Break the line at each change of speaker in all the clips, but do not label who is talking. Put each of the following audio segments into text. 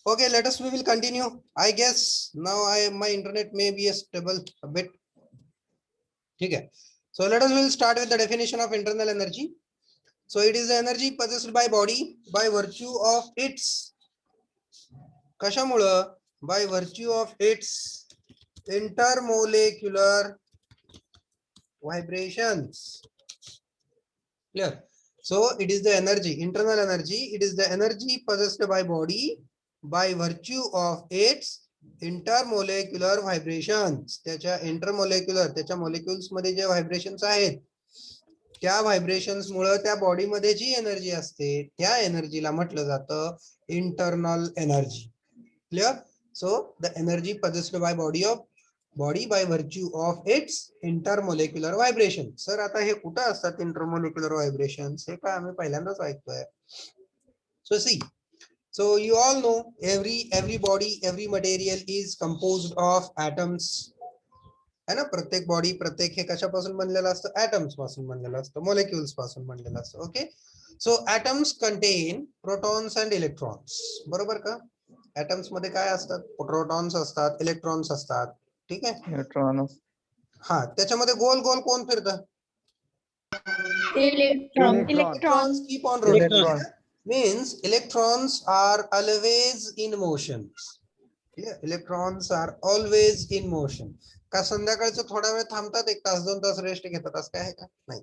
Okay, we will continue. I guess now my internet may be stable a bit. Okay. So we'll start with the definition of internal energy. So it is the energy possessed by body by virtue of its कशामुळं by virtue of its intermolecular vibrations. Clear? So it is the energy, internal energy. It is the energy possessed by body by virtue of its intermolecular vibrations. त्याच्या इंटरमोलेक्युलर त्याच्या molecules मध्ये जे vibrations आहेत त्या vibrations मुळे त्या body मध्ये जी energy असते त्या एनर्जीला म्हटलं जातं internal energy. Clear? So the energy possessed by body by virtue of its intermolecular vibration. Sir आता हे कुठं असतात इंटरमोलेक्युलर व्हायब्रेशन्स? हे काय आम्ही पहिल्यांदाच ऐकतोय. So see, so you all know every body, every material is composed of atoms. है ना? प्रत्येक बॉडी प्रत्येक हे कशापासून बनलेलं असतं? atoms पासून बनलेलं असतं, molecules पासून बनलेलं असतं. Okay. So atoms contain protons and electrons. बरोबर का? atoms मध्ये काय असतात? प्रोटॉन्स असतात, इलेक्ट्रॉन्स असतात. ठीक आहे?
इलेक्ट्रॉन्स.
हा, त्याच्यामध्ये गोल गोल कोण फिरतं?
Electrons.
Keep on rotating.
Electron.
Means electrons are always in motion. Yeah, electrons are always in motion. का संध्याकाळचं थोडा वेळ थांबतात, 1 तास 2 तास रेस्ट घेतात, असं काय आहे का? नाही.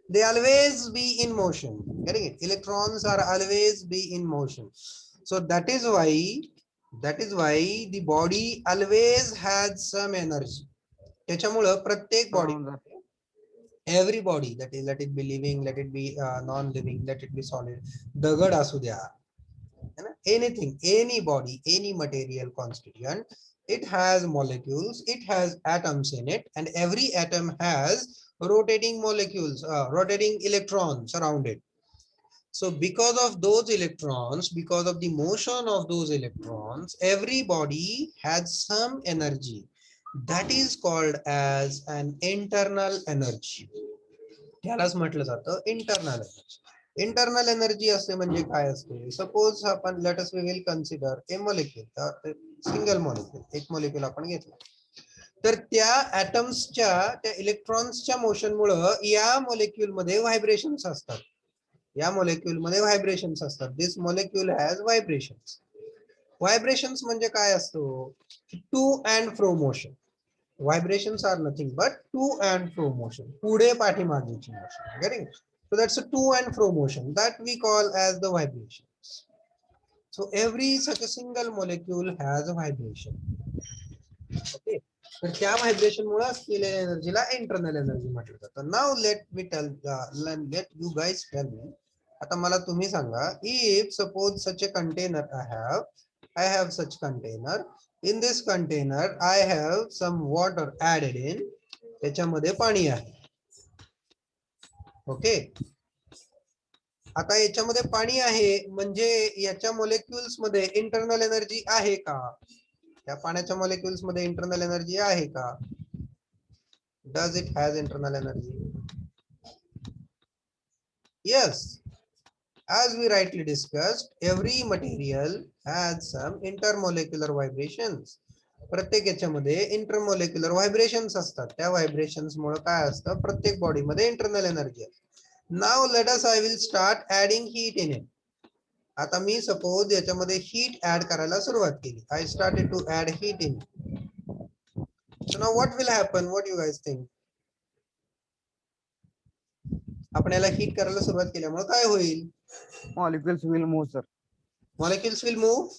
They always be in motion. Getting it? Electrons are always be in motion. So that is why the body always has some energy. त्याच्यामुळं प्रत्येक body, every body, that is, let it be living, let it be non-living, let it be solid, दगड असू द्या, anything, any body, any material constituent, it has molecules, it has atoms in it, and every atom has rotating molecules, rotating electrons around it. So because of those electrons, because of the motion of those electrons, every body has some energy. That is called as an internal energy. त्यालाच म्हटलं जातं internal energy. Internal energy असते म्हणजे काय असते? Suppose आपण let us we will consider a molecule, single molecule, एक molecule आपण घेतला. तर त्या ऍटम्सच्या त्या इलेक्ट्रॉन्सच्या मोशन मुळे या मॉलिक्यूल मध्ये व्हायब्रेशन्स असतात. या मॉलिक्यूल मध्ये व्हायब्रेशन्स असतात. This molecule has vibrations. Vibrations म्हणजे काय असतो? To and fro motion. Vibrations are nothing but to and fro motion. पुढे पाठीमागेची motion. Getting it? So that's a to and fro motion that we call as the vibrations. So every such a single molecule has a vibration. Okay. तर त्या vibration मुळे असलेल्या एनर्जीला internal energy म्हटलं जातं. Now let you guys tell me. आता मला तुम्ही सांगा, if suppose such a container I have such container. In this container I have some water added in. त्याच्यामध्ये पाणी आहे. ओके. आता याच्यामध्ये पाणी आहे म्हणजे याच्या मॉलिक्युल्स मध्ये इंटरनल एनर्जी आहे का? या पाण्याच्या मॉलिक्युल्स मध्ये इंटरनल एनर्जी आहे का? Does it has internal energy? Yes. As we rightly discussed, every material has some intermolecular vibrations. प्रत्येक याच्यामध्ये इंटरमोलेक्युलर व्हायब्रेशन्स असतात. त्या व्हायब्रेशन्स मुळे काय असतं? प्रत्येक बॉडी मध्ये इंटरनल एनर्जी असते. Now let us I will start adding heat in it. आता मी सपोज याच्यामध्ये हीट ऍड करायला सुरुवात केली. I started to add heat in. So now what will happen? What you guys think? आपण याला हीट करायला सुरुवात केल्यामुळे काय होईल?
Molecules will move, sir.
Molecules will move.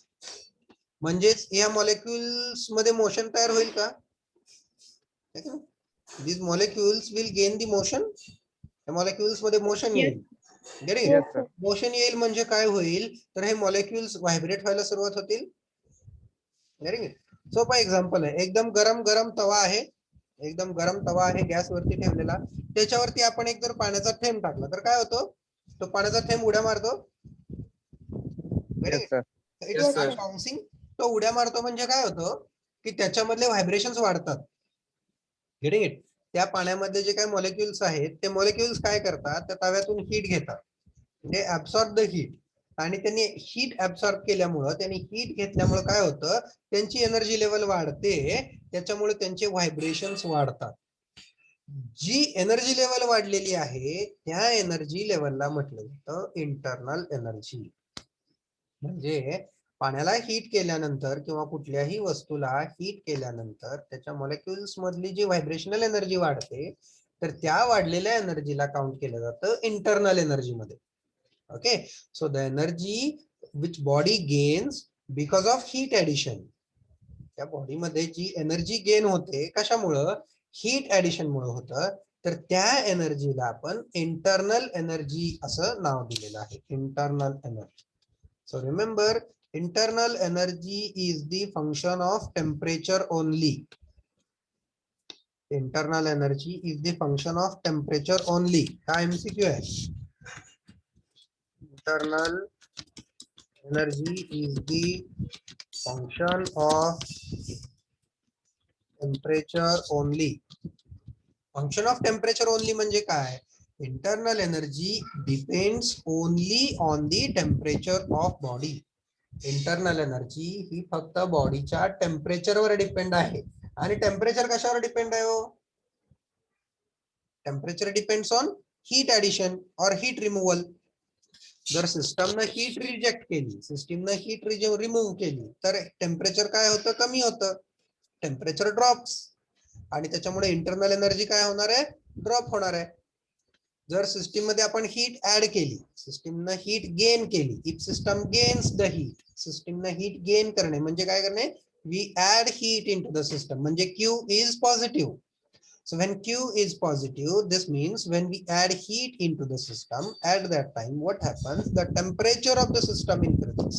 म्हणजेच या मॉलिक्युल्स मध्ये मोशन तयार होईल का? These molecules will gain the motion. या मॉलिक्युल्स मध्ये मोशन येईल.
Yes, sir.
मोशन येईल म्हणजे काय होईल? तर हे मॉलिक्युल्स व्हायब्रेट व्हायला सुरुवात होतील. सोपा एक्झाम्पल आहे. एकदम गरम तवा आहे. एकदम गरम तवा आहे गॅसवरती ठेवलेला. त्याच्यावरती आपण एक जर पाण्याचा थेंब टाकला तर काय होतो? तो पाण्याचा थेंब उड्या मारतो.
Yes, sir.
It's bouncing. तो उड्या मारतो म्हणजे काय होतं की त्याच्यामधले व्हायब्रेशन्स वाढतात. Getting it? त्या पाण्यामध्ये जे काही मॉलिक्युल्स आहेत ते मॉलिक्युल्स काय करतात? त्या तव्यातून हीट घेतात. म्हणजे ऍब्सॉर्ब द हीट. आणि त्यांनी हीट ऍब्सॉर्ब केल्यामुळं, त्यांनी हीट घेतल्यामुळे काय होतं, त्यांची एनर्जी लेवल वाढते, त्याच्यामुळे त्यांचे व्हायब्रेशन्स वाढतात. जी एनर्जी लेवल वाढलेली आहे त्या एनर्जी लेवलला म्हटलं जातं इंटरनल एनर्जी. म्हणजे पाण्याला हीट केल्यानंतर किंवा कुठल्याही वस्तूला हीट केल्यानंतर त्याच्या मॉलिक्युल्स मधली जी व्हायब्रेशनल एनर्जी वाढते, तर त्या वाढलेल्या एनर्जीला काउंट केलं जातं इंटरनल एनर्जी मध्ये. Okay, so the energy which body gains because of heat addition. त्या बॉडीमध्ये जी एनर्जी गेन होते कशामुळं, हीट ऍडिशन मुळे होतं, तर त्या एनर्जीला आपण इंटरनल एनर्जी असं नाव दिलेलं आहे, internal energy. So remember, internal energy is the function of temperature only. Internal energy is the function of temperature only. हा MCQ आहे. Internal energy is the function of temperature only. Function of temperature only म्हणजे काय? Internal energy depends only on the temperature of body. Internal energy ही फक्त बॉडीच्या टेम्परेचरवर depend आहे. आणि temperature कशावर डिपेंड आहे हो? Temperature depends on heat addition और हीट रिमूव्हल. जर सिस्टमनं हीट रिजेक्ट केली, सिस्टमनं हीट रिमूव्ह केली, तर टेम्परेचर काय होतं, कमी होतं, टेम्परेचर ड्रॉप्स. आणि त्याच्यामुळे इंटरनल एनर्जी काय होणार आहे, ड्रॉप होणार आहे. जर सिस्टीम मध्ये आपण हीट ऍड केली, सिस्टीमनं हीट गेन केली, if system gains the heat, सिस्टीमनं हीट गेन करणे म्हणजे काय करणे, we add heat into the system, म्हणजे Q is positive. So when Q is positive, this means when we add heat into the system, at that time what happens, the temperature of the system increases.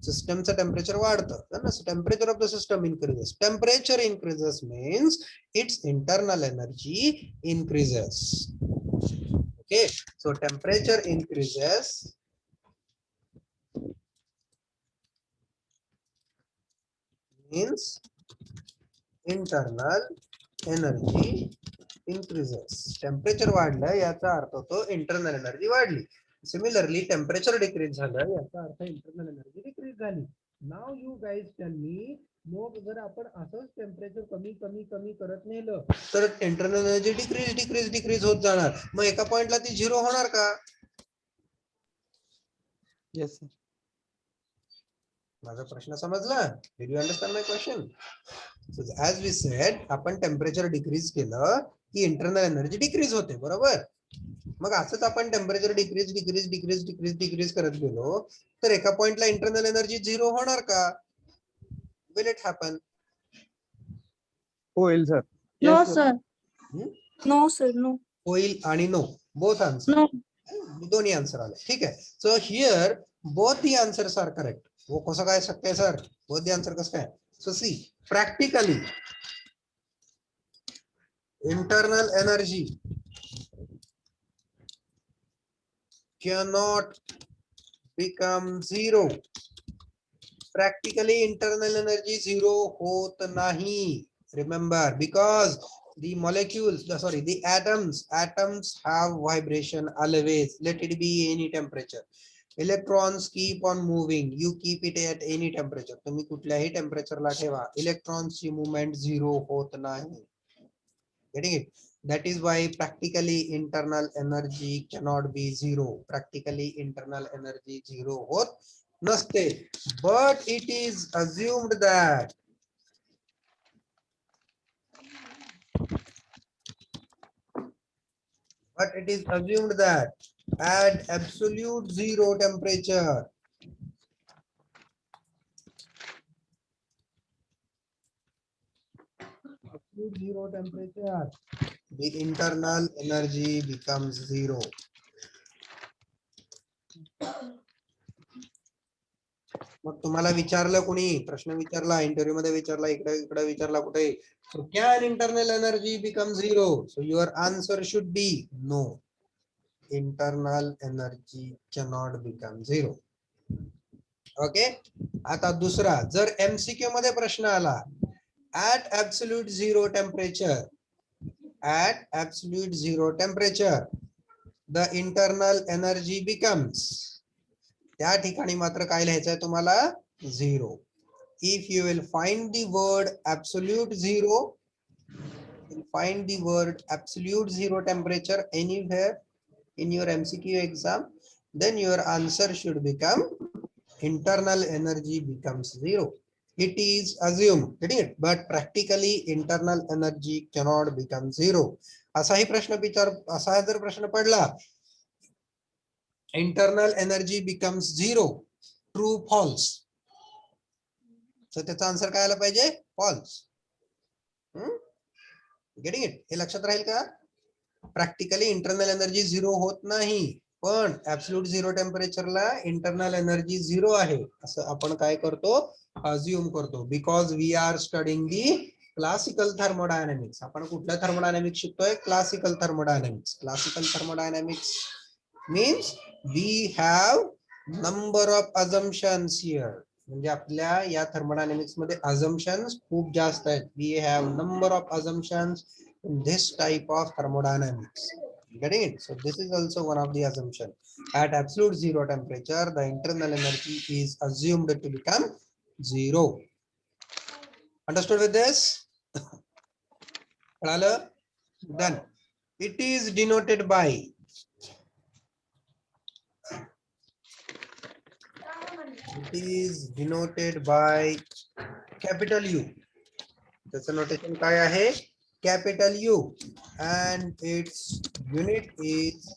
System चं temperature वाढतं, so temperature of the system increases. Temperature increases means its internal energy increases. Okay, so temperature increases means internal energy increases. Temperature वाढलं याचा अर्थ होतो internal energy वाढली. Similarly temperature decrease झालं याचा अर्थ इंटरनल एनर्जी डिक्रीज झाली. नाव यू गाईज टेल मी, मग जर आपण असंच टेम्परेचर कमी कमी कमी करत नेलं तर internal energy decrease decrease decrease होत जाणार. मग एका पॉइंटला ती झिरो होणार का?
Yes, sir.
माझा प्रश्न समजला? Did you understand my question? So as we said, आपण टेम्परेचर डिक्रीज केलं की इंटरनल एनर्जी डिक्रीज होते, बरोबर? मग असंच आपण temperature decrease decrease decrease decrease decrease करत गेलो तर एका पॉइंटला इंटरनल एनर्जी झिरो होणार का? Will it happen?
Hoil, sir.
No,
Yes,
sir. No, sir. No.
होईल आणि नो, बोथ आन्सर,
No.
दोन्ही आन्सर आले. ठीक आहे. So here both the answers are correct. वो कसं काय शक्य आहे सर, बोथ दी आन्सर कसं काय? So see, practically internal energy cannot become zero. Practically internal energy zero होत नाही. Remember, because the molecules, the atoms have vibration always. Let it be any temperature. Electrons keep on moving. You keep it at any temperature. तुम्ही कुठल्याही टेम्परेचरला ठेवा, इलेक्ट्रॉन्सची movement zero होत नाही. Getting it? That is why practically internal energy cannot be zero. Practically internal energy zero होत नसते. But it is assumed that at absolute zero temperature, the internal energy becomes zero. मग तुम्हाला विचारलं कोणी, प्रश्न विचारला, इंटरव्ह्यू मध्ये विचारला, इकडे इकडे विचारला, कुठे, so can internal energy become zero? So your answer should be no. Internal energy cannot become zero. Okay. आता दुसरा, जर MCQ मध्ये प्रश्न आला, at absolute zero temperature, the internal energy becomes, त्या ठिकाणी मात्र काय लिहायचंय तुम्हाला 0. If you will find the word absolute zero, you'll find the word absolute zero temperature anywhere in your MCQ exam, then your answer should become internal energy becomes zero. It is assumed, getting it? But practically internal energy cannot become zero. असाही असा जर प्रश्न पडला, internal energy becomes zero, true false, so त्याचा answer काय आला पाहिजे? False. Getting it? हे लक्षात राहील का? प्रॅक्टिकली इंटरनल एनर्जी झिरो होत नाही, पण ऍब्सोल्यूट झिरो टेम्परेचरला इंटरनल एनर्जी झिरो आहे असं आपण काय करतो? अज्युम करतो. Because we are studying the classical thermodynamics. आपण कुठलं थर्मोडायनामिक्स शिकतोय? Classical thermodynamics. Classical thermodynamics means we have number of assumptions here. म्हणजे आपल्या या थर्मोडायनामिक्स मध्ये अझम्पशन्स खूप जास्त आहेत. We have number of assumptions in this type of thermodynamics. Getting it? So this is also one of the assumption. At absolute zero temperature, the internal energy is assumed to become zero. Understood with this? Then it is denoted by capital U. त्याचं notation काय आहे? Capital U, and its unit is,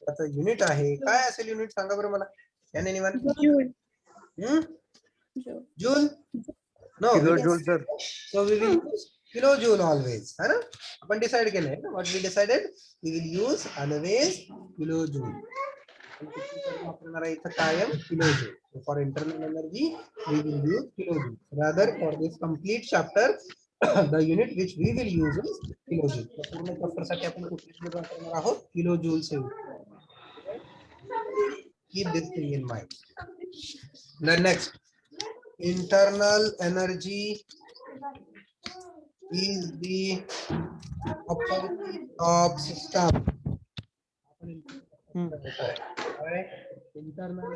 त्याचं unit आहे काय असेल? Unit सांगा बरं मला. Anyone? Joule? No.
Kilojoule, sir.
So we will use kilojoule always. है ना? आपण डिसाइड केलंय ना? What we decided? We will use always kilojoule. वापरणार आहे इथं कायम kilojoule. So for internal energy we will use kilojoule. Rather for this complete chapter the unit which we will use is kilojoule. तर पूर्ण chapter साठी आपण कुठली unit वापरणार आहोत? Kilojoule say. Keep this thing in mind. Then next, internal energy is the property of system. Internal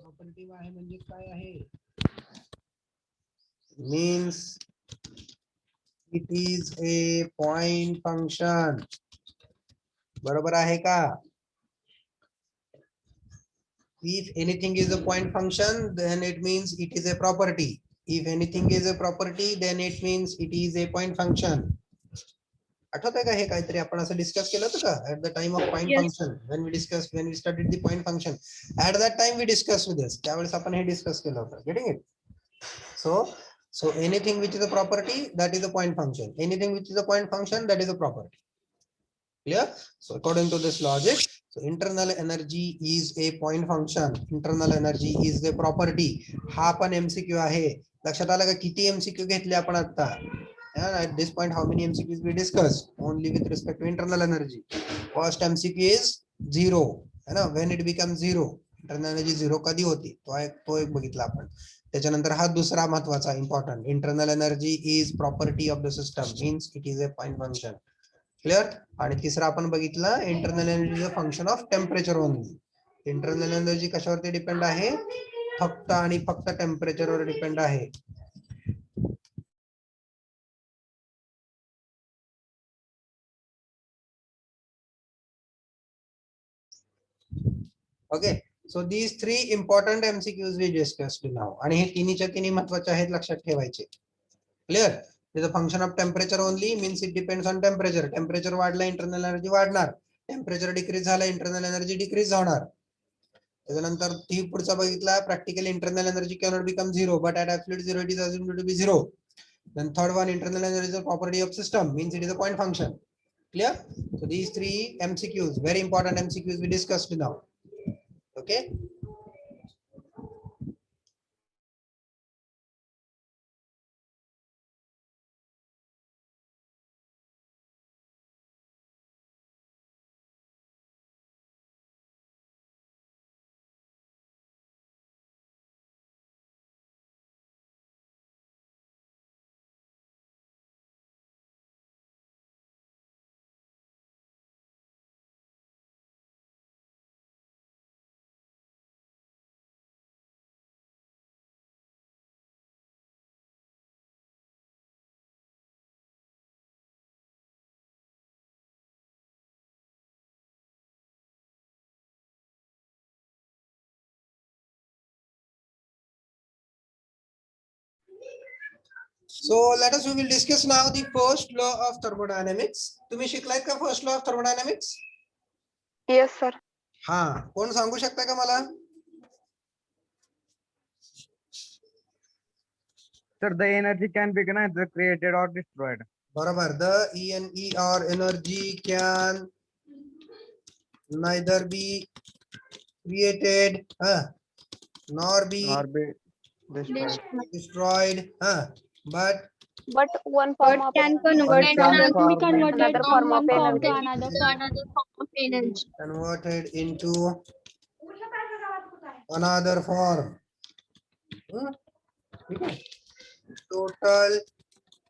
property आहे म्हणजे काय आहे? Means it is a point function. बरोबर आहे का? If anything is a point function, then it means it is a property. If anything is a property, then it means it is a point function. आठवतंय का हे काहीतरी आपण असं discuss केलं होतं का? At the time of point function, when we studied the point function, at that time we discussed with this. त्यावेळेस आपण हे डिस्कस केलं होतं. Getting it? So anything which is a property, that is a point function. Anything which is a point function, that is a property. Clear? So according to this logic, so internal energy is a point function. Internal energy is a property. हा पण MCQ आहे. लक्षात आलं का किती MCQ घेतले आपण आता? At this point, how many MCQs we discussed? Only with respect to internal energy. First MCQ is zero. है ना? When it becomes zero, internal energy zero कधी होती? तो एक बघितला आपण. त्याच्यानंतर हा दुसरा महत्वाचा important. Internal energy is property of the system, means it is a point function. Clear? आणि तिसरा आपण बघितला internal energy is a function of temperature only. Internal energy कशावरती डिपेंड आहे? फक्त आणि फक्त टेम्परेचरवर डिपेंड आहे. Okay, so these three important MCQs we discussed now. आणि हे तिन्हीच्या तिन्ही महत्वाचे आहेत, लक्षात ठेवायचे. Clear? Is a function of temperature only, means it depends on temperature. Temperature वाढलं इंटरनल एनर्जी वाढणार, टेम्परेचर डिक्रीज झालं इंटरनल एनर्जी डिक्रीज होणार. त्याच्यानंतर ती पुढचा बघितला, practically internal energy cannot become zero, but at absolute zero it is assumed to be zero. Then third one, internal energy is a property of system, means it is a point function. Clear? So these three MCQs, very important MCQs we discussed now. Okay. So let us we will discuss now the first law of thermodynamics. तुम्ही शिकलायत का first law of thermodynamics?
Yes, sir.
हा, कोण सांगू शकता का मला?
Sir, the energy can be neither created or destroyed.
बरोबर. The ENE or energy can neither be created nor be
Nor be destroyed.
destroyed but
But one form of
can
energy
convert
But
from
can
be
form
converted
another
from
form of
one form to
energy.
another form of energy.
converted into another form. ठीक है? Total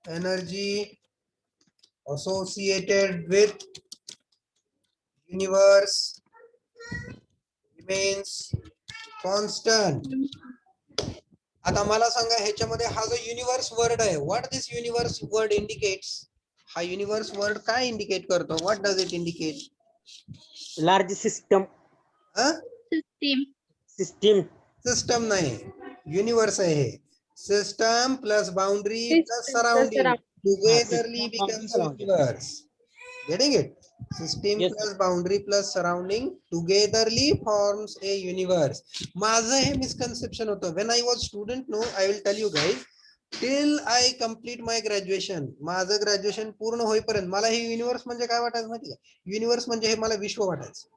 energy associated with universe remains constant. आता मला सांगा ह्याच्यामध्ये हा जो universe word आहे, what this universe word indicates? हा युनिवर्स वर्ड काय इंडिकेट करतो? What does it indicate?
Large system
System.
System नाही, युनिवर्स आहे हे. System plus boundary plus
System plus
surrounding
surrounding.
Togetherly becomes universe. Getting it? System
Yes,
plus boundary plus surrounding togetherly forms a universe. माझं हे misconception होतं. When I was student, no, I will tell you guys, till I complete my graduation, माझं graduation पूर्ण होईपर्यंत मला हे universe म्हणजे काय वाटायचं माहिती का? युनिवर्स म्हणजे हे मला विश्व वाटायचं.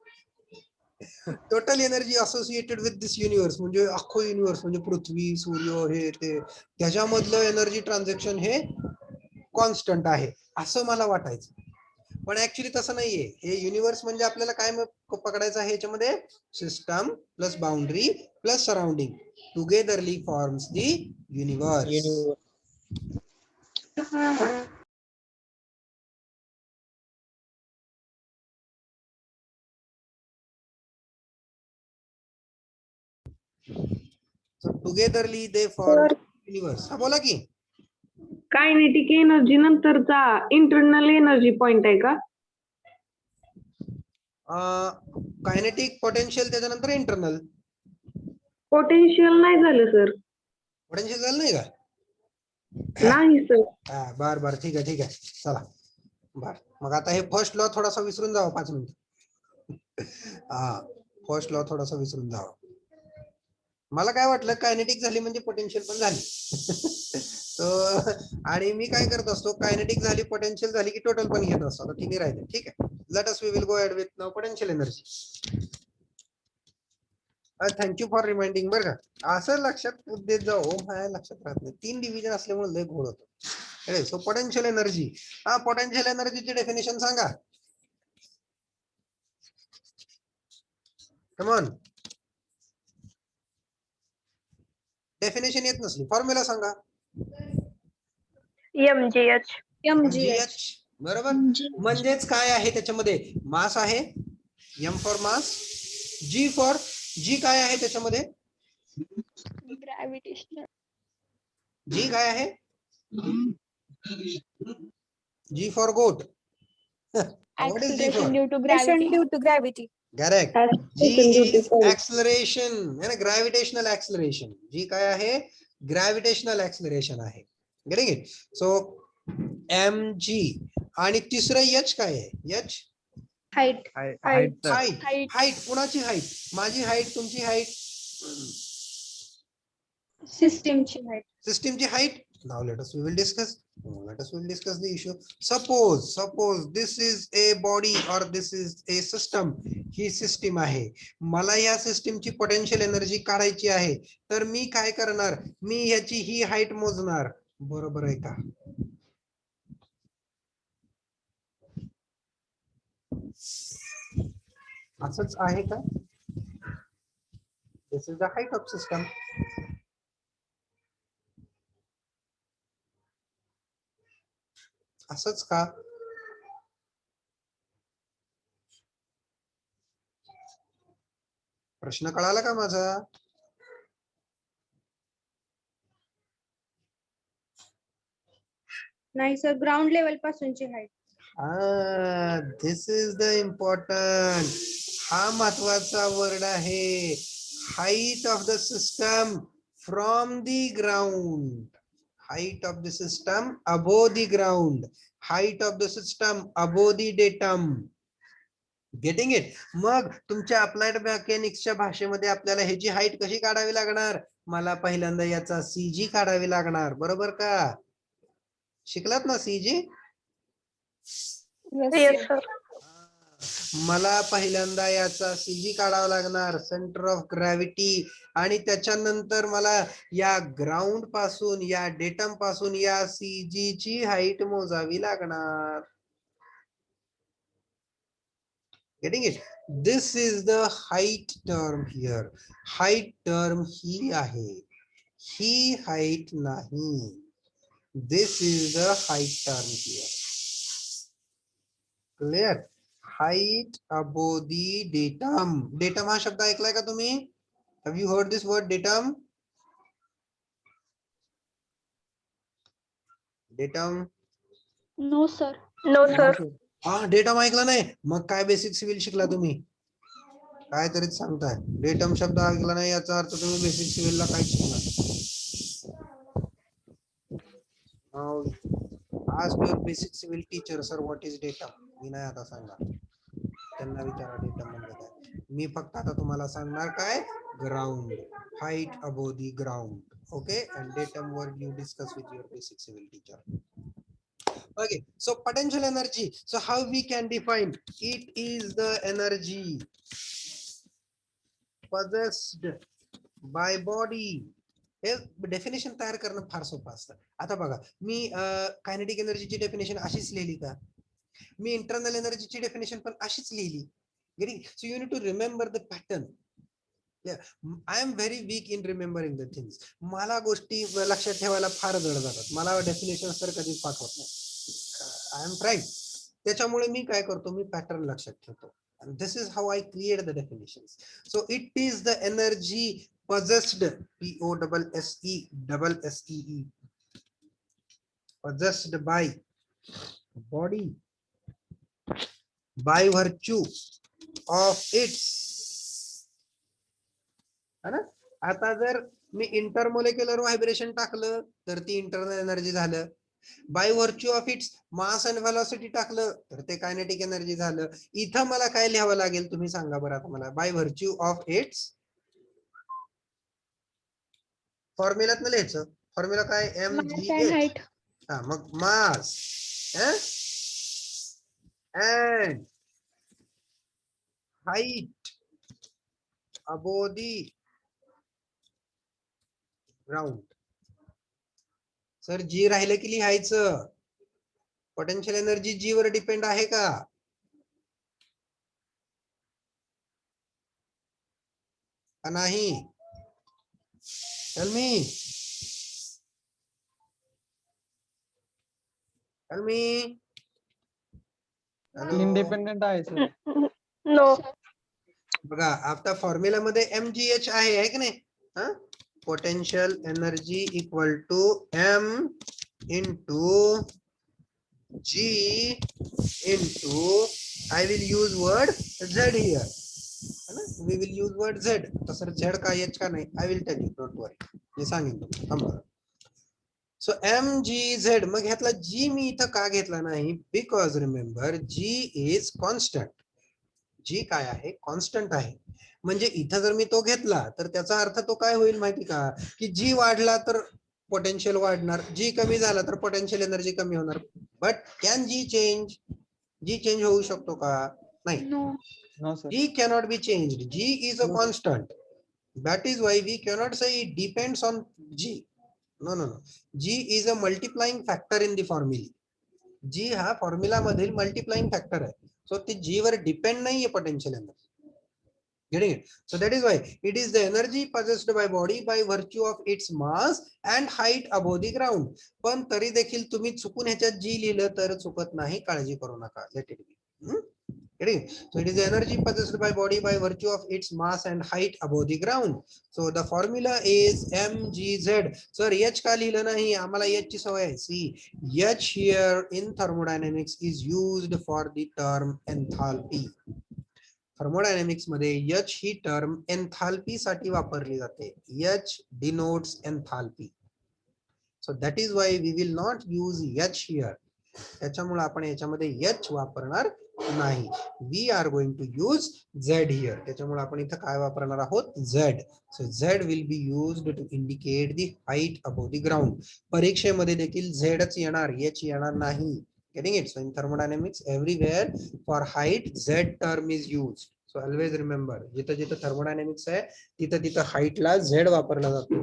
Total energy associated with this universe म्हणजे अख्खो युनिवर्स म्हणजे पृथ्वी, सूर्य, हे ते, त्याच्यामधलं एनर्जी ट्रान्झॅक्शन हे कॉन्स्टंट आहे असं मला वाटायचं. पण ऍक्च्युली तसं नाहीये. हे युनिवर्स म्हणजे आपल्याला काय पकडायचं आहे याच्यामध्ये? System plus boundary plus surrounding togetherly forms the universe. So togetherly they form universe. हा बोला की.
कायनेटिक एनर्जी नंतरचा इंटरनल एनर्जी पॉइंट आहे का?
कायनेटिक पोटेन्शियल त्याच्यानंतर इंटरनल.
पोटेन्शियल नाही झालं सर.
पोटेन्शियल झालं नाही का?
नाही सर.
बर बर ठीक आहे चला. बर मग आता हे फर्स्ट लॉ थोडासा विसरून जावा 5 मिनिट. फर्स्ट लॉ थोडासा विसरून जावा. मला काय वाटलं कायनेटिक झाली म्हणजे पोटेन्शियल पण झाली. आणि मी काय करत असतो, कायनेटिक झाली पोटेन्शियल झाली की टोटल पण घेत असतो. आता तिन्ही राहिले. ठीक आहे. Let us we will go ahead with now potential energy. Thank you for reminding. बरं का, असं लक्षात देत जाऊ, माझ्या लक्षात राहत नाही. 3 डिव्हिजन असल्यामुळे लय घोळ होतो. So potential energy. पोटेन्शियल एनर्जीची डेफिनेशन सांगा. Come on. डेफिनेशन येत नसली फॉर्म्युला सांगा.
mgh.
बरोबर. म्हणजेच काय आहे त्याच्यामध्ये? मास आहे, m फॉर मास, g काय आहे त्याच्यामध्ये?
Gravitational.
g काय आहे? g फॉर गोट. What is g for?
Acceleration due to
Acceleration
gravity.
due to gravity.
Correct. G is acceleration, है ना, gravitational acceleration. G काय आहे? Gravitational acceleration आहे. Getting it? So mg. आणि तिसरं h काय आहे? h
Height.
Height, sir.
Height. कुणाची हाईट? माझी हाईट, तुमची हाईट,
System ची height.
सिस्टमची height. Now let us we will discuss the issue. Suppose this is a body or this is a system. He system आहे. मला या सिस्टीमची potential energy काढायची आहे. तर मी काय करणार? मी ह्याची ही हाईट मोजणार. बरोबर आहे का? असंच आहे का? This is the height of system. असंच का? प्रश्न कळाला का माझा?
नाही सर, ग्राउंड लेवल पासूनची height.
This is the important. हा महत्वाचा वर्ड आहे. Height of the system from the ground. height of the system above the ground, height of the system above the datum. Getting it. मग तुमच्या applied मेकॅनिक्सच्या भाषेमध्ये आपल्याला ह्याची height कशी काढावी लागणार? मला पहिल्यांदा याचा सीजी काढावी लागणार, बरोबर का? शिकलात ना सीजी?
Yes, sir.
मला पहिल्यांदा याचा सीजी काढावा लागणार, सेंटर ऑफ ग्रॅव्हिटी, आणि त्याच्यानंतर मला या ग्राउंड पासून, या डेटम पासून या सीजी ची हाईट मोजावी लागणार. Getting it? This is the height term here. Height term ही आहे, ही height नाही. This is the height term here. Clear? Height above the datum. Datum हा शब्द ऐकलाय का तुम्ही? Have you heard this word datum? Datum.
No, sir.
No, sir.
हा datum ऐकला नाही, मग काय बेसिक सिव्हिल शिकला तुम्ही? काय तरीच सांगताय. डेटम शब्द ऐकला नाही याचा अर्थ तुम्ही बेसिक सिव्हिलला काय शिकणार? Ask your basic civil teacher, sir, what is datum? मी नाही आता सांगणार, त्यांना विचारा डेटम म्हणजे काय. मी फक्त आता तुम्हाला सांगणार काय? Ground, height above the ground. Okay, and datum word you discuss with your basic civil teacher. Okay, so potential energy. So how we can define? It is the energy possessed by body. हे definition तयार करणं फार सोपं असतं. आता बघा, मी kinetic एनर्जीची definition अशीच लिहिली का? मी इंटरनल एनर्जीची डेफिनेशन पण अशीच लिहिली. Getting? So you need to remember the pattern. I am very weak in remembering the things. मला गोष्टी लक्षात ठेवायला फार जड जातात. मला डेफिनेशन तर कधीच पाठ होत नाही. I am trying. त्याच्यामुळे मी काय करतो, मी पॅटर्न लक्षात ठेवतो. And this is how I create the definitions. So it is the energy possessed, P-O-S-S-E-S-S-E-E, possessed by body by virtue of its. है ना? आता जर मी इंटरमोलेक्युलर व्हायब्रेशन टाकलं तर ती इंटरनल एनर्जी झालं. By virtue of its mass and velocity टाकलं तर ते कायनेटिक एनर्जी झालं. इथं मला काय लिहावं लागेल तुम्ही सांगा बरं आता मला. बाय व्हर्च्यू ऑफ इट्स, फॉर्म्युलात न लिहायचं. फॉर्म्युला काय? mgh. हा, मग mass and height above the ground. Sir g राहिलं की लिहायचं. पोटेन्शियल एनर्जी जी वर डिपेंड आहे का? नाही? Tell me.
इंडिपेंडेंट आहे सर.
No.
बघा, आता फॉर्म्युला मध्ये mgh आहे की नाही? Potential energy equal to m into g into, I will use word z here. We will use word z. तर z का h का नाही? I will tell you, don't worry. मी सांगेन तुम्हाला. So mgz. मग ह्यातला g मी इथं का घेतला नाही? Because remember g is constant. G काय आहे? कॉन्स्टंट आहे. म्हणजे इथं जर मी तो घेतला तर त्याचा अर्थ तो काय होईल माहिती का? की जी वाढला तर पोटेन्शियल वाढणार, जी कमी झाला तर पोटेन्शियल एनर्जी कमी होणार. But can g change? G change होऊ शकतो का? नाही.
No sir.
G cannot be changed. G is a constant. That is why we cannot say it depends on g. No no no. G is a multiplying factor in the formula. G हा formula मधील multiplying factor आहे. So ती जी वर depend नाहीये potential energy. Getting it? So that is why it is the energy possessed by body by virtue of its mass and height above the ground. पण तरी देखील तुम्ही चुकून ह्याच्यात जी लिहिलं तर चुकत नाही, काळजी करू नका. Let it be. Getting it? So it is the energy possessed by body by virtue of its mass and height above the ground. So the formula is mgz. Sir, h का लिहिलं नाही? आम्हाला h ची सवय आहे. See, h here in thermodynamics is used for the term enthalpy. Thermodynamics मध्ये H ही term enthalpy साठी वापरली जाते. H denotes enthalpy. So that is why we will not use H here. त्याच्यामुळे आपण याच्यामध्ये H वापरणार नाही. We are going to use Z here. त्याच्यामुळे आपण इथं काय वापरणार आहोत? Z. So Z will be used to indicate the height above the ground. परीक्षेमध्ये देखील Z च येणार, H येणार नाही. Getting it? So in thermodynamics, everywhere for height, Z term is used. So always remember, जिथं जिथं thermodynamics आहे, तिथं तिथं height ला Z वापरला जातो.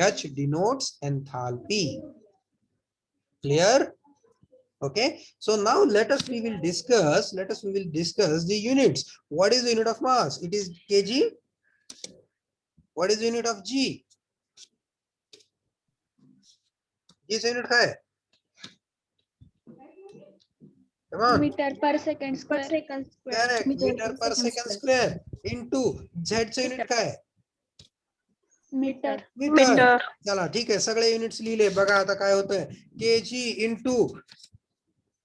H denotes enthalpy. Clear? Okay, so now we will discuss the units. What is the unit of mass? It is kg. What is the unit of g? G's unit है. Come on.
Metre per second
Per
square.
second square.
Correct. Meter per second square into Z चे unit काय आहे?
Metre.
Metre. चला ठीक आहे, सगळे units लिहिले. बघा आता काय होतंय, kg into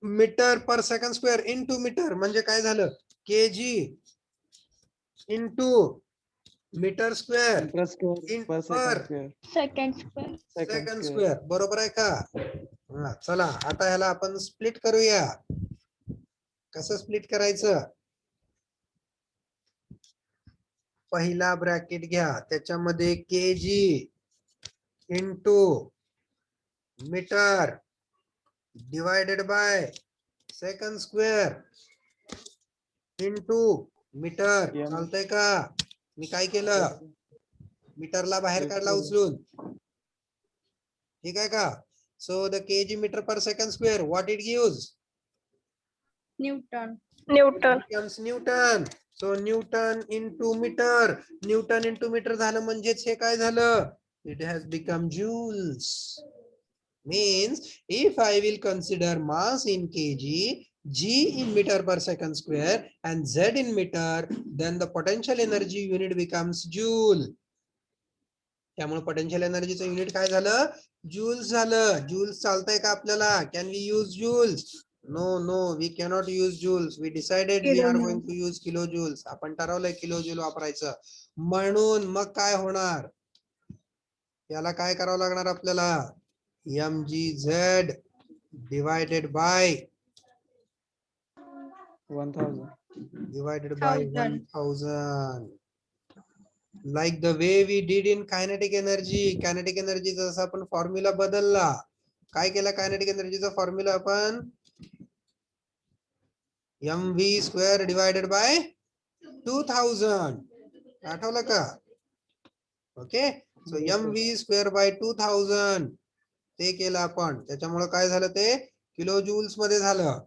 metre per second square into metre म्हणजे काय झालं, kg इंटू मीटर स्क्वेअर पर
सेकंड स्क्वेअर.
Second square. बरोबर आहे का? हा, चला आता ह्याला आपण स्प्लिट करूया. कसं स्प्लिट करायचं? पहिला ब्रॅकेट घ्या, त्याच्यामध्ये kg into metre divided by second square into metre. चालतंय का? मी काय केलं, मीटरला बाहेर काढला उचलून. ठीक आहे का? So the kg metre per second square, what it gives?
Newton.
becomes Newton. So Newton into meter. Newton into meter झालं म्हणजेच हे काय झालं? It has become joules. Means if I will consider mass in kg, g in meter per second square and z in meter, then the potential energy unit becomes joule. त्यामुळे potential energy चं unit काय झालं? joules झालं. joules चालतंय का आपल्याला? Can we use joules? No, we cannot use joules. We decided we are going to use kilojoules. आपण ठरवलंय किलोजूल वापरायचं. म्हणून मग काय होणार? याला काय करावं लागणार आपल्याला? mgz divided by 1000. Like the way we did in kinetic energy. Kinetic energy जसा आपण फॉर्म्युला बदलला. काय केला kinetic एनर्जीचा फॉर्म्युला आपण? mv square divided by 2000. आठवलं का? Okay, so mv square by 2000 ते केलं आपण. त्याच्यामुळे काय झालं, ते किलो जूल्स मध्ये झालं.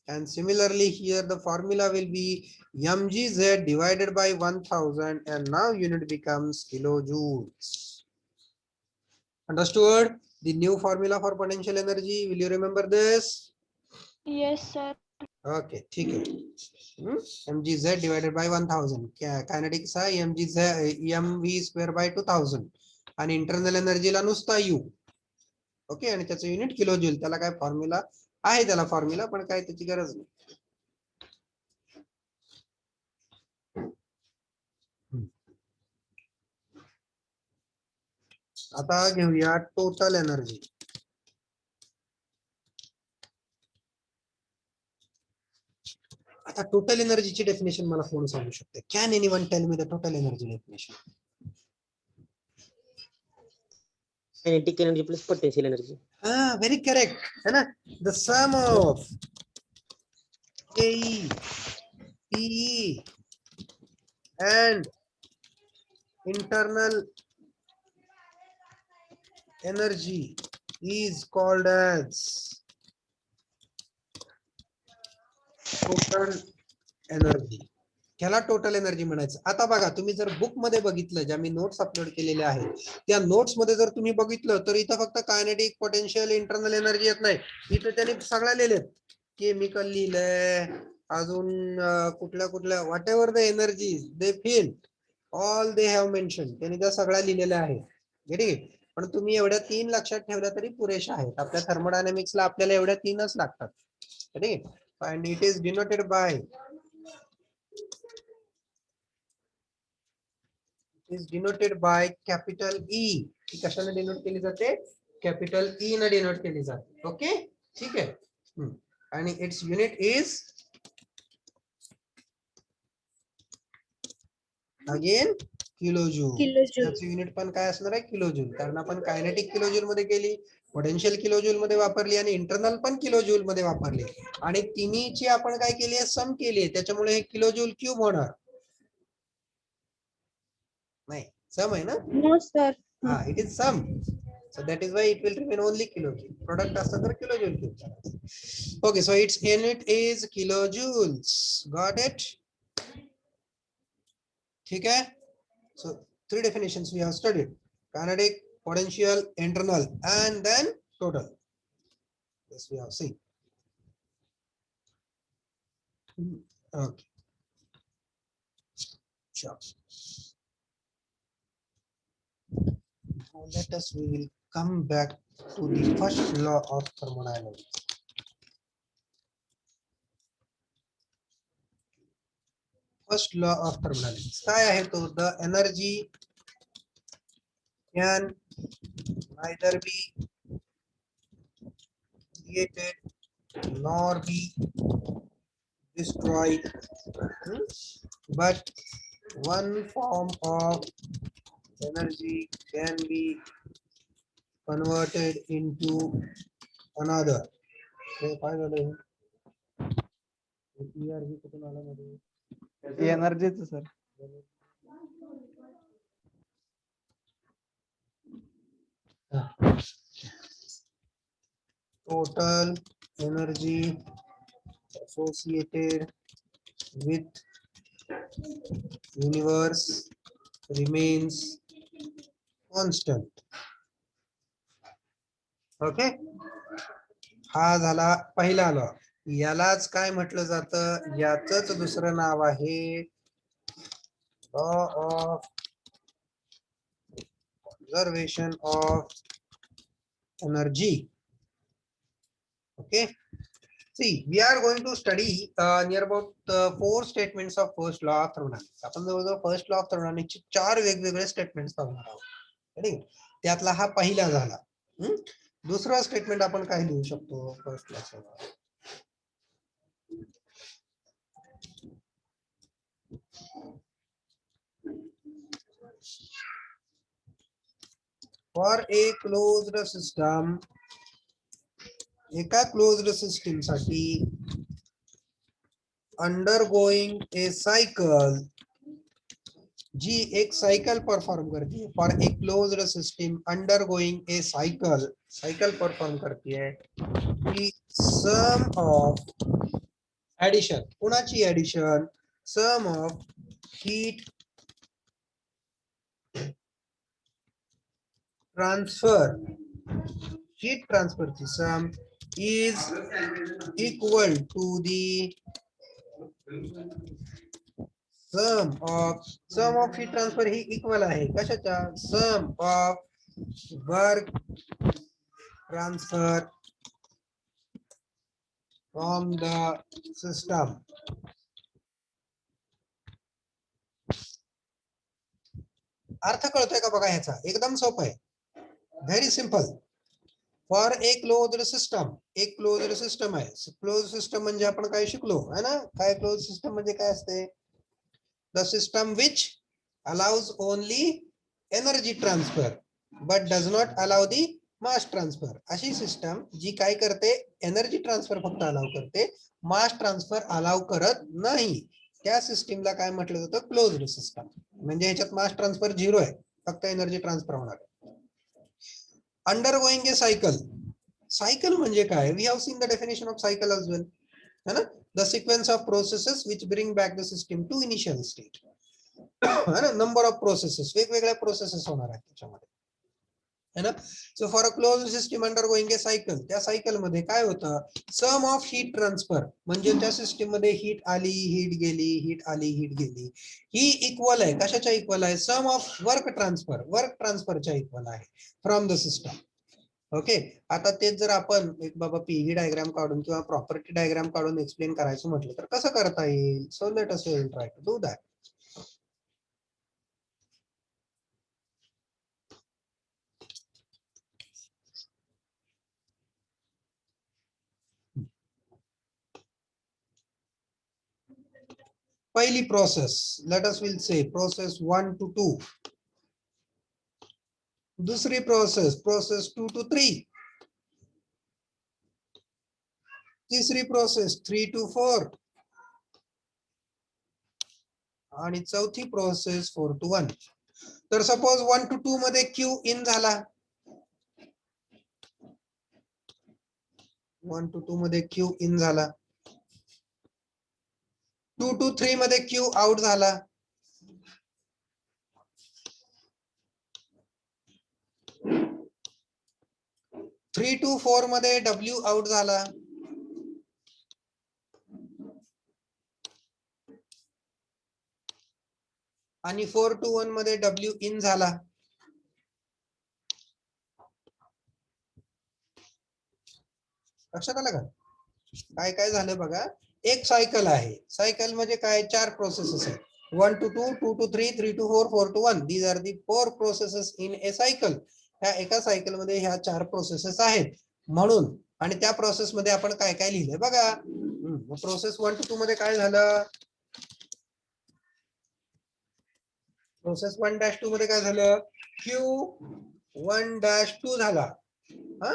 And similarly here the formula will be mgz divided by 1000 and now unit becomes kilojoules. Understood? The new formula for potential energy, will you remember this?
Yes sir.
Okay, ठीक है. mgz divided by 1000. Kinetic चा mv square by 2000 आणि internal एनर्जीला नुसता u. Okay, आणि त्याचं unit kilo joule. त्याला काय formula आहे, त्याला फॉर्म्युला, पण काय त्याची गरज नाही. आता घेऊया टोटल एनर्जी. आता टोटल एनर्जीची डेफिनेशन मला कोण सांगू शकते? Can anyone tell me the total energy definition?
kinetic energy plus potential energy.
Very correct है ना. द सम ऑफ KE, PE and internal energy is called as total energy. ह्याला टोटल एनर्जी म्हणायचं. आता बघा, तुम्ही जर बुक मध्ये बघितलं, ज्या मी नोट्स अपलोड केलेल्या आहेत, त्या नोट्स मध्ये जर तुम्ही बघितलं तर इथं फक्त कायनेटिक, पोटेन्शियल, इंटरनल एनर्जी येत नाही. इथं त्यांनी सगळ्या लिहिलेत. केमिकल लिहिलंय, अजून कुठल्या कुठल्या what ever the energy they feel, all they have mention. त्यांनी त्या सगळ्या लिहिलेल्या आहेत. ठीक. पण तुम्ही एवढ्या 3 लक्षात ठेवल्या तरी पुरेशा आहेत. आपल्या थर्मोडायनामिक्सला आपल्याला एवढ्या 3च लागतात. ठीक. And it is denoted by is denoted by capital E. ती कशाने डिनोट केली जाते? कॅपिटल ई न डिनोट केली जाते. ओके, ठीक आहे. आणि it's unit is again kilojoule.
Kilojoule.
त्याचं युनिट पण काय असणार आहे? किलोजूल. कारण आपण कायनेटिक किलोजूल मध्ये केली, पोटेन्शियल किलोजूल मध्ये वापरली आणि इंटरनल पण किलोजूल मध्ये वापरली आणि तिन्हीची आपण काय केली आहे? सम केली आहे. त्याच्यामुळे हे किलोजूल क्यूब होणार नाही. सम आहे ना?
No sir.
हा, it is sum. So that is why it will remain only kilojoule. Product असतं तर kilojoule cube. Okay, so its unit is kilojoules. Got it? ठीक है? So 3 definitions we have studied: kinetic, potential, internal, and then total. This we have seen. Okay. Sure. Now let us, we will come back to the first law of thermodynamics. First law of thermodynamics. काय आहे तो? The energy can neither be created nor be destroyed, but one form of energy can be converted into another. हे काय झालं? ERV कुठून आला मध्ये?
एनर्जीच sir.
Total energy associated with universe remains constant. Okay, हा झाला पहिला लॉ. यालाच काय म्हटलं जातं? याचंच दुसरं नाव आहे law of conservation of energy. Okay, see, we are going to study near about 4 statements of first law of thermodynamics. आपण जवळजवळ फर्स्ट लॉ ऑफ thermodynamics चे 4 वेगवेगळे स्टेटमेंट्स पाहणार आहोत. ठीक, त्यातला हा पहिला झाला. दुसरा स्टेटमेंट आपण काय लिहू शकतो first law? For a closed system, एका क्लोज्ड सिस्टीम साठी अंडरगोइंग ए सायकल, जी एक सायकल परफॉर्म करती है. For a closed system undergoing a cycle perform करती है. दी सम ऑफ एडिशन, कुणाची addition? Sum of heat transfer, heat transfer ची sum is equal to the sum of heat transfer. ही equal आहे कशाच्या? sum of work transfer from the system. अर्थ कळतोय का बघा ह्याचा? एकदम सोपं आहे, very simple. For a closed system, एक क्लोज्ड सिस्टम आहे. क्लोज सिस्टम म्हणजे आपण काय शिकलो है ना? काय क्लोज सिस्टम म्हणजे काय असते? The system which allows only energy transfer but does not allow the mass transfer. अशी सिस्टम जी काय करते? एनर्जी ट्रान्सफर फक्त अलाउ करते, मास ट्रान्सफर अलाउ करत नाही. त्या सिस्टीमला काय म्हटलं जातं? Closed system. म्हणजे ह्याच्यात मास ट्रान्सफर 0 आहे, फक्त एनर्जी ट्रान्सफर होणार आहे. अंडरगोइंग ए सायकल, सायकल म्हणजे काय? We have seen the definition of cycle as well, है ना? The sequence of processes which bring back the system to initial state, है ना? नंबर ऑफ प्रोसेसेस, वेगवेगळ्या प्रोसेसेस होणार आहेत त्याच्यामध्ये, है ना? So for a close system undergoing a cycle, त्या सायकल मध्ये काय होतं? सम ऑफ हीट ट्रान्सफर, म्हणजे त्या सिस्टम मध्ये हीट आली, हीट गेली, हीट आली, हीट गेली, ही इक्वल आहे. कशाच्या इक्वल आहे? सम ऑफ वर्क ट्रान्सफर, वर्क ट्रान्सफरच्या इक्वल आहे फ्रॉम द सिस्टम. ओके, आता तेच जर आपण एक बाबा पीव्ही डायग्राम काढून किंवा प्रॉपर्टी डायग्राम काढून एक्सप्लेन करायचं म्हटलं तर कसं करता येईल? So let us try to do that. पहिली process, let us will say process 1 to 2. दुसरी प्रोसेस 2 to 3. तिसरी प्रोसेस 3 to 4. आणि चौथी प्रोसेस 4 to 1. तर सपोज 1 to 2 मध्ये क्यू इन झाला, 1 to 2 मध्ये क्यू इन झाला, 2 to 3 मध्ये क्यू आउट झाला, 3 to 4 मध्ये डब्ल्यू आउट झाला, आणि 4 to 1 मध्ये डब्ल्यू इन झाला. लक्षात आलं का? काय काय झालं बघा. एक सायकल आहे. सायकल म्हणजे काय? 4 प्रोसेसेस आहेत. 1 to 2, 2 to 3, 3 to 4, 4 to 1. These are the 4 processes in a cycle. ह्या एका सायकल मध्ये ह्या 4 प्रोसेसेस आहेत. म्हणून आणि त्या प्रोसेस मध्ये आपण काय काय लिहिलंय बघा. प्रोसेस 1 to 2 मध्ये काय झालं? प्रोसेस 1-2 मध्ये काय झालं? Q1-2 झाला. हा,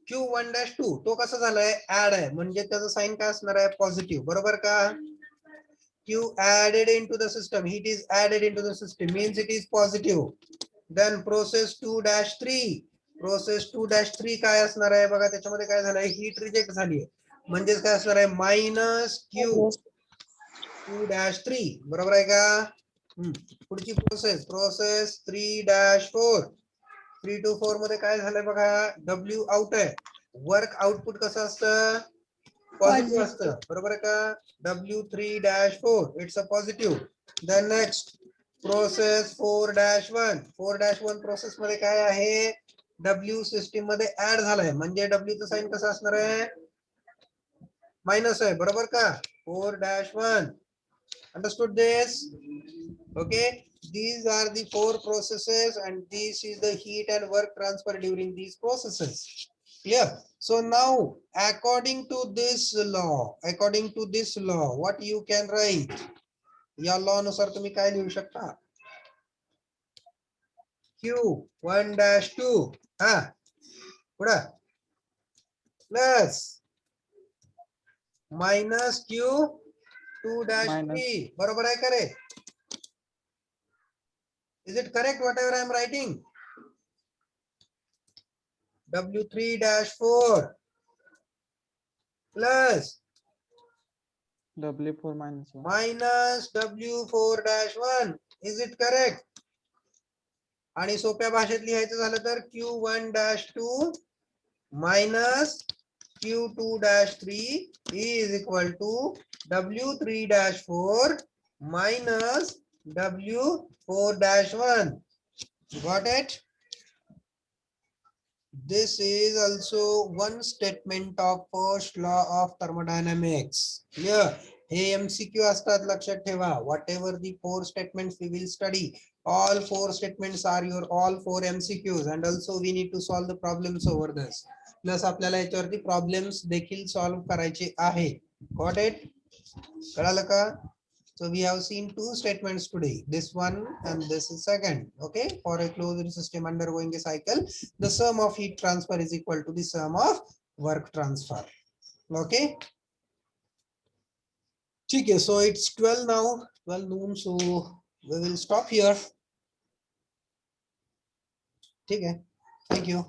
Q1-2 तो कसा झालाय? ऍड आहे, म्हणजे त्याचं साइन काय असणार आहे? पॉझिटिव्ह. बरोबर का? Q added into the system, heat is added into the system means it is positive. Then process 2-3, process 2-3 काय असणार आहे बघा? त्याच्यामध्ये काय झालंय? हीट रिजेक्ट झाली आहे, म्हणजेच काय असणार आहे? -Q2-3. बरोबर आहे का? पुढची प्रोसेस 3-4. 3 to 4 मध्ये काय झालंय बघा? डब्ल्यू आउट आहे. वर्क आउटपुट कसं असतं? पॉझिटिव्ह असतं. बरोबर आहे का? W3-4 it's a positive. Then next process 4-1. 4-1 process मध्ये काय आहे? डब्ल्यू सिस्टीम मध्ये ऍड झालाय, म्हणजे डब्ल्यू चं साइन कसं असणार आहे? मायनस आहे. बरोबर का? 4-1. Understood this? Okay. These are the 4 processes and this is the heat and work transfer during these processes. Clear? So now according to this law, what you can write? या law नुसार तुम्ही काय लिहू शकता? Q1-2 हा पुढं plus minus Q2-3. बरोबर आहे का रे? Is it correct whatever I am writing? W3-4 plus
W4 minus 1.
minus W4-1. Is it correct? आणि सोप्या भाषेत लिहायचं झालं तर Q1-2 minus Q2-3 is equal to W3-4 minus W4-1. Got it? This is also one statement of first law of thermodynamics. Clear? हे MCQ असतात, लक्षात ठेवा. Whatever the 4 statements we will study, all 4 statements are your all 4 MCQs and also we need to solve the problems over this. Plus आपल्याला याच्यावरती problems देखील solve करायचे आहे. Got it? कळालं का? So we have seen 2 statements today, this one and this is second. Okay, for a closed system undergoing a cycle, the sum of heat transfer is equal to the sum of work transfer. Okay, ठीक है. So it's 12 now, 12 noon, so we will stop here. ठीक है, thank you.